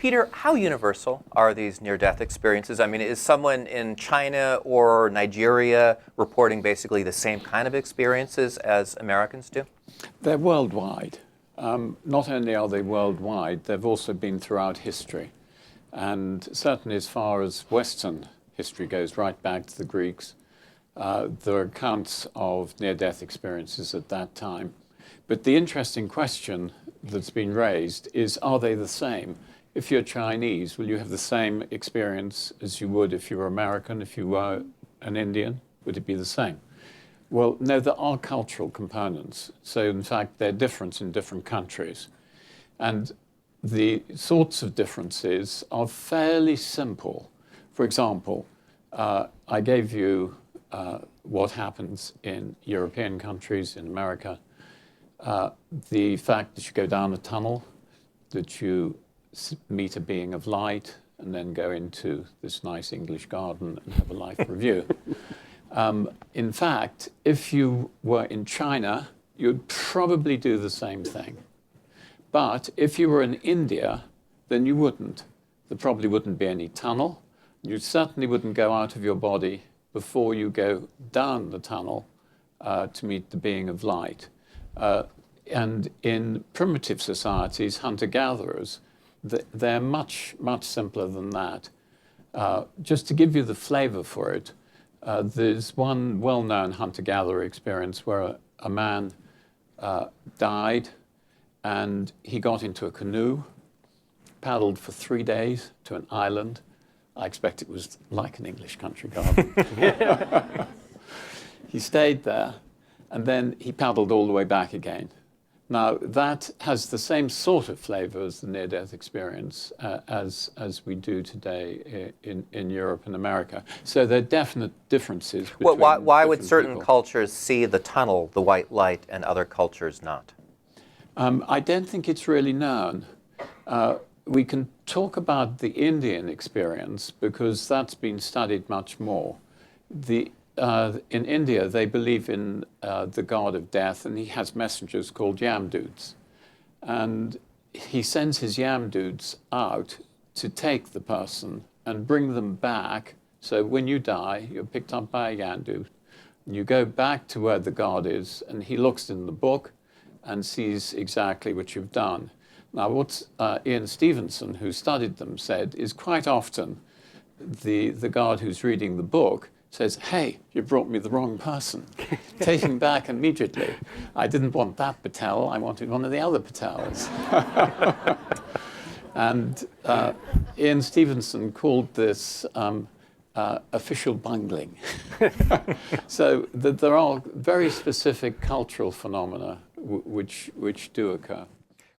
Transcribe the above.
Peter, how universal are these near-death experiences? I mean, is someone in China or Nigeria reporting basically the same kind of experiences as Americans do? They're worldwide. Not only are they worldwide, they've also been throughout history. And certainly as far as Western history goes, right back to the Greeks, there are accounts of near-death experiences at that time. But the interesting question that's been raised is, are they the same? If you're Chinese, will you have the same experience as you would if you were American, if you were an Indian? Would it be the same? Well, no, there are cultural components. So in fact, they're different in different countries. And the sorts of differences are fairly simple. For example, I gave you what happens in European countries, in America. The fact that you go down a tunnel, that you meet a being of light, and then go into this nice English garden and have a life review. In fact, if you were in China, you'd probably do the same thing. But if you were in India, then you wouldn't. There probably wouldn't be any tunnel. You certainly wouldn't go out of your body before you go down the tunnel to meet the being of light. And in primitive societies, hunter-gatherers, they're much, much simpler than that. Just to give you the flavor for it, there's one well-known hunter-gatherer experience where a man died and he got into a canoe, paddled for 3 days to an island. I expect it was like an English country garden. He stayed there and then he paddled all the way back again. Now, that has the same sort of flavor as the near-death experience as we do today in Europe and America. So there are definite differences between why would certain people. cultures see the tunnel, the white light, and other cultures not? I don't think it's really known. We can talk about the Indian experience because that's been studied much more. In India, they believe in the god of death, and he has messengers called Yamduts. And he sends his Yamduts out to take the person and bring them back. So when you die, you're picked up by a Yamdut, and you go back to where the god is, and he looks in the book and sees exactly what you've done. Now, what Ian Stevenson, who studied them, said is quite often the god who's reading the book says, "Hey, you brought me the wrong person." Take him back immediately. I didn't want that Patel, I wanted one of the other Patels. And Ian Stevenson called this official bungling. So there are very specific cultural phenomena which do occur.